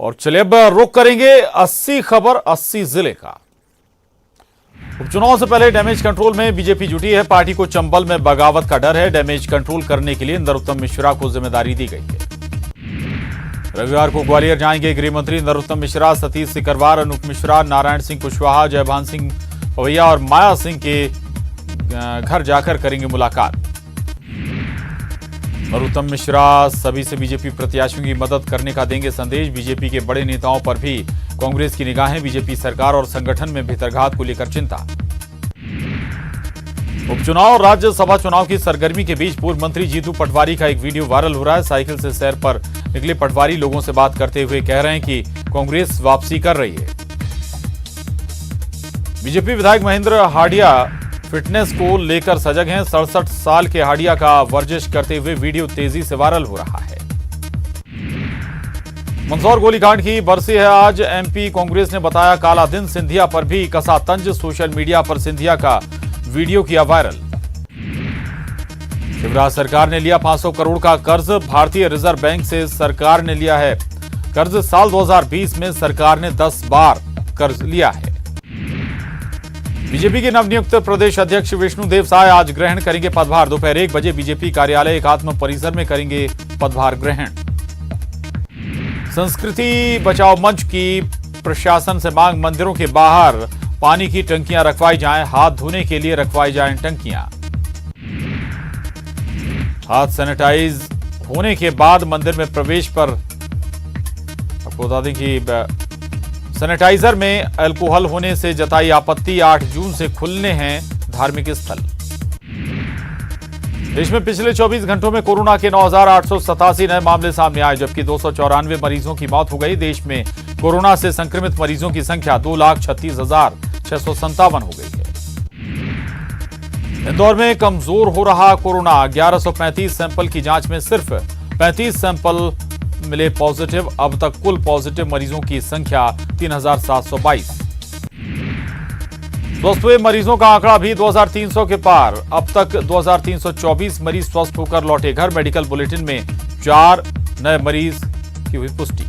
और चलिए अब रुख करेंगे 80 खबर 80 जिले का। उपचुनाव से पहले डैमेज कंट्रोल में बीजेपी जुटी है। पार्टी को चंबल में बगावत का डर है। डैमेज कंट्रोल करने के लिए नरोत्तम मिश्रा को जिम्मेदारी दी गई है। रविवार को ग्वालियर जाएंगे गृह मंत्री नरोत्तम मिश्रा। सतीश सिकरवार, अनूप मिश्रा, नारायण सिंह कुशवाहा, जयभान सिंह पवैया और माया सिंह के घर जाकर करेंगे मुलाकात। नरोत्तम मिश्रा सभी से बीजेपी प्रत्याशियों की मदद करने का देंगे संदेश। बीजेपी के बड़े नेताओं पर भी कांग्रेस की निगाहें। बीजेपी सरकार और संगठन में भीतरघात को लेकर चिंता। उपचुनाव और राज्यसभा चुनाव की सरगर्मी के बीच पूर्व मंत्री जीतू पटवारी का एक वीडियो वायरल हो रहा है। साइकिल से सैर पर निकले पटवारी लोगों से बात करते हुए कह रहे हैं कि कांग्रेस वापसी कर रही है। बीजेपी विधायक महेंद्र हाडिया फिटनेस को लेकर सजग हैं। 67 साल के हाडिया का वर्जिश करते हुए वीडियो तेजी से वायरल हो रहा है। मंदसौर गोलीकांड की बरसी है आज। एमपी कांग्रेस ने बताया काला दिन। सिंधिया पर भी कसा तंज। सोशल मीडिया पर सिंधिया का वीडियो किया वायरल। शिवराज सरकार ने लिया 500 करोड़ का कर्ज। भारतीय रिजर्व बैंक से सरकार ने लिया है कर्ज। साल 2020 में सरकार ने 10 बार कर्ज लिया है। बीजेपी के नवनियुक्त प्रदेश अध्यक्ष विष्णुदेव साय आज ग्रहण करेंगे पदभार। दोपहर 1 बजे बीजेपी कार्यालय एकात्म परिसर में करेंगे पदभार ग्रहण। संस्कृति बचाओ मंच की प्रशासन से मांग। मंदिरों के बाहर पानी की टंकियां रखवाई जाएं। हाथ धोने के लिए रखवाई जाएं टंकियां। हाथ सैनिटाइज होने के बाद मंदिर में प्रवेश पर आपको बता दें कि सैनिटाइजर में अल्कोहल होने से जताई आपत्ति। 8 जून से खुलने हैं धार्मिक स्थल। देश में पिछले 24 घंटों में कोरोना के 9,887 नए मामले सामने आए, जबकि 294 मरीजों की मौत हो गई। देश में कोरोना से संक्रमित मरीजों की संख्या 2,36,657 हो गई है। इंदौर में कमजोर हो रहा कोरोना। 1135 सैंपल की जांच में सिर्फ 35 सैंपल मिले पॉजिटिव। अब तक कुल पॉजिटिव मरीजों की संख्या 3,722। स्वस्थ हुए मरीजों का आंकड़ा भी 2,300 के पार। अब तक 2,324 मरीज स्वस्थ होकर लौटे घर। मेडिकल बुलेटिन में 4 नए मरीज की हुई पुष्टि।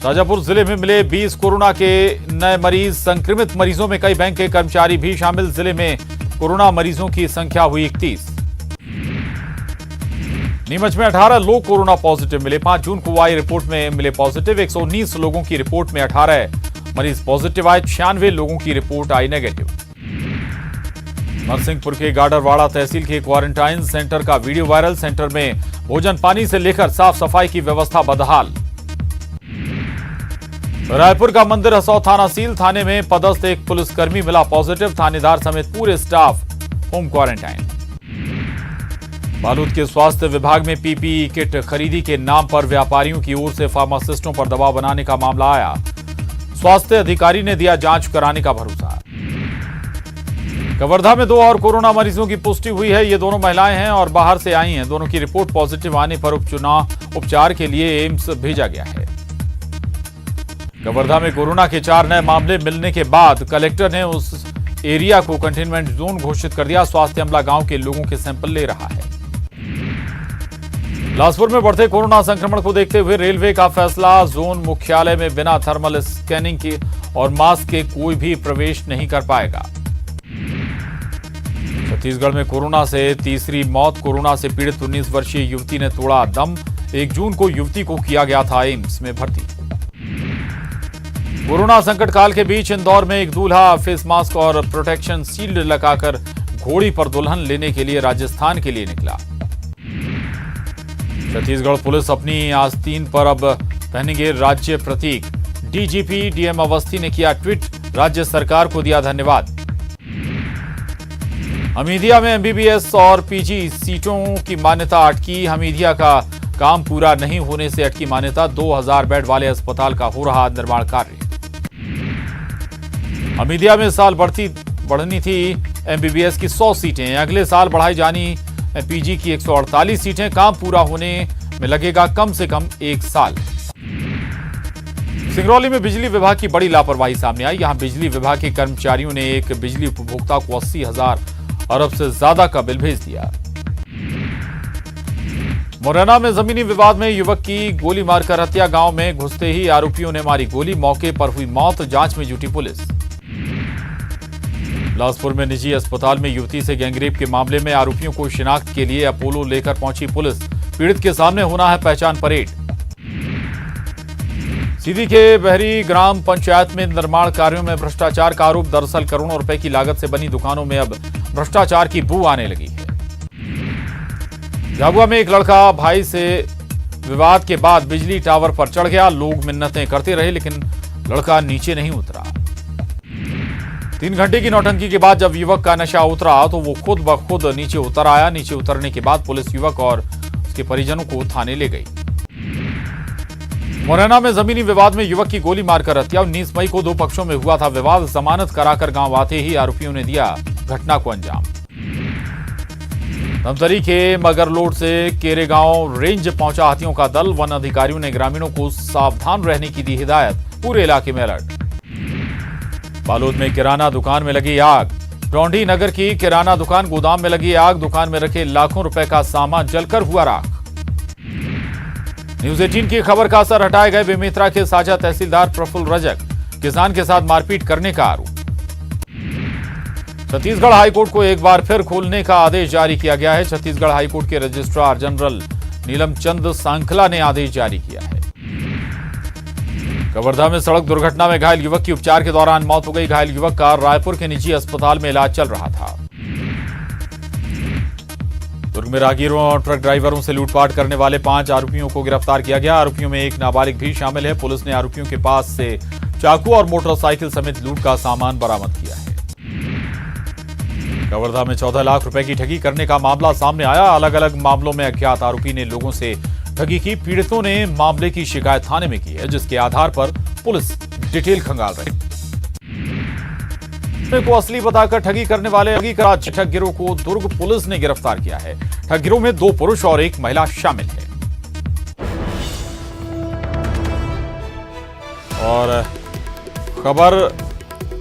शाजापुर जिले में मिले 20 कोरोना के नए मरीज। संक्रमित मरीजों में कई बैंक के कर्मचारी भी शामिल। जिले में कोरोना मरीजों की संख्या हुई 31। नीमच में 18 लोग कोरोना पॉजिटिव मिले। 5 जून को आई रिपोर्ट में मिले पॉजिटिव। 119 लोगों की रिपोर्ट में 18 मरीज पॉजिटिव आए। 96 लोगों की रिपोर्ट आई नेगेटिव। नरसिंहपुर के गाडरवाड़ा तहसील के क्वारंटाइन सेंटर का वीडियो वायरल। सेंटर में भोजन पानी से लेकर साफ सफाई की व्यवस्था बदहाल। रायपुर का मंदिर हसौद थाना सील। थाने में पदस्थ एक पुलिसकर्मी मिला पॉजिटिव। थानेदार समेत पूरे स्टाफ होम क्वारंटाइन। बालोद के स्वास्थ्य विभाग में पीपीई किट खरीदी के नाम पर व्यापारियों की ओर से फार्मासिस्टों पर दबाव बनाने का मामला आया। स्वास्थ्य अधिकारी ने दिया जांच कराने का भरोसा। कवर्धा में 2 और कोरोना मरीजों की पुष्टि हुई है। ये दोनों महिलाएं हैं और बाहर से आई हैं। दोनों की रिपोर्ट पॉजिटिव आने पर उपचार के लिए एम्स भेजा गया है। कवर्धा में कोरोना के 4 नए मामले मिलने के बाद कलेक्टर ने उस एरिया को कंटेनमेंट जोन घोषित कर दिया। स्वास्थ्य अमला गांव के लोगों के सैंपल ले रहा है। बिलासपुर में बढ़ते कोरोना संक्रमण को देखते हुए रेलवे का फैसला। जोन मुख्यालय में बिना थर्मल स्कैनिंग के और मास्क के कोई भी प्रवेश नहीं कर पाएगा। छत्तीसगढ़ में कोरोना से तीसरी मौत। कोरोना से पीड़ित 19 वर्षीय युवती ने तोड़ा दम। 1 जून को युवती को किया गया था एम्स में भर्ती। कोरोना संकट काल के बीच इंदौर में एक दूल्हा फेस मास्क और प्रोटेक्शन शील्ड लगाकर घोड़ी पर दुल्हन लेने के लिए राजस्थान के लिए निकला। छत्तीसगढ़ पुलिस अपनी आस्तीन पर अब पहनेंगे राज्य प्रतीक। डीजीपी डीएम अवस्थी ने किया ट्वीट। राज्य सरकार को दिया धन्यवाद। हमीदिया में एमबीबीएस और पीजी सीटों की मान्यता अटकी। हमीदिया का काम पूरा नहीं होने से अटकी मान्यता। 2000 बेड वाले अस्पताल का हो रहा निर्माण कार्य। हमीदिया में इस साल बढ़नी थी एमबीबीएस की 100 सीटें। अगले साल बढ़ाई जानी पीजी की 148 सीटें। काम पूरा होने में लगेगा कम से कम 1 साल। सिंगरौली में बिजली विभाग की बड़ी लापरवाही सामने आई। यहां बिजली विभाग के कर्मचारियों ने एक बिजली उपभोक्ता को 80,000 अरब से ज्यादा का बिल भेज दिया। मुरैना में जमीनी विवाद में युवक की गोली मारकर हत्या। गांव में घुसते ही आरोपियों ने मारी गोली, मौके पर हुई मौत, जांच में जुटी पुलिस। बिलासपुर में निजी अस्पताल में युवती से गैंगरेप के मामले में आरोपियों को शिनाख्त के लिए अपोलो लेकर पहुंची पुलिस। पीड़ित के सामने होना है पहचान परेड। सीधी के बहरी ग्राम पंचायत में निर्माण कार्यों में भ्रष्टाचार का आरोप। दरअसल करोड़ों रुपए की लागत से बनी दुकानों में अब भ्रष्टाचार की बू आने लगी है। झाबुआ में एक लड़का भाई से विवाद के बाद बिजली टावर पर चढ़ गया। लोग मिन्नतें करते रहे लेकिन लड़का नीचे नहीं उतरा। 3 घंटे की नौटंकी के बाद जब युवक का नशा उतरा तो वो खुद ब खुद नीचे उतर आया। नीचे उतरने के बाद पुलिस युवक और उसके परिजनों को थाने ले गई। मुरैना में जमीनी विवाद में युवक की गोली मारकर हत्या। 19 मई को 2 पक्षों में हुआ था विवाद। जमानत कराकर गांव आते ही आरोपियों ने दिया घटना को अंजाम। धमतरी के मगरलोड से केरेगांव रेंज पहुंचा हाथियों का दल। वन अधिकारियों ने ग्रामीणों को सावधान रहने की दी हिदायत। पूरे इलाके में अलर्ट। बालोद में किराना दुकान में लगी आग। डौंडी नगर की किराना दुकान गोदाम में लगी आग। दुकान में रखे लाखों रुपए का सामान जलकर हुआ राख। न्यूज 18 की खबर का असर हटाए गए बेमेतरा के साजा तहसीलदार प्रफुल्ल रजक। किसान के साथ मारपीट करने का आरोप। छत्तीसगढ़ हाईकोर्ट को एक बार फिर खोलने का आदेश जारी किया गया है। छत्तीसगढ़ हाईकोर्ट के रजिस्ट्रार जनरल नीलम चंद सांखला ने आदेश जारी किया है। कवर्धा में सड़क दुर्घटना में घायल युवक की उपचार के दौरान मौत हो गई। घायल युवक का रायपुर के निजी अस्पताल में इलाज चल रहा था। दुर्ग में राहगीरों और ट्रक ड्राइवरों से लूटपाट करने वाले 5 आरोपियों को गिरफ्तार किया गया। आरोपियों में एक नाबालिग भी शामिल है। पुलिस ने आरोपियों के पास से चाकू और मोटरसाइकिल समेत लूट का सामान बरामद किया है। कवर्धा में 14 लाख रुपए की ठगी करने का मामला सामने आया। अलग अलग मामलों में अज्ञात आरोपी ने लोगों से ठगी की। पीड़ितों ने मामले की शिकायत थाने में की है, जिसके आधार पर पुलिस डिटेल खंगाल रही को असली बताकर ठगी करने वाले ठग गिरोह को दुर्ग पुलिस ने गिरफ्तार किया है। ठग गिरोह में 2 पुरुष और 1 महिला शामिल है। और खबर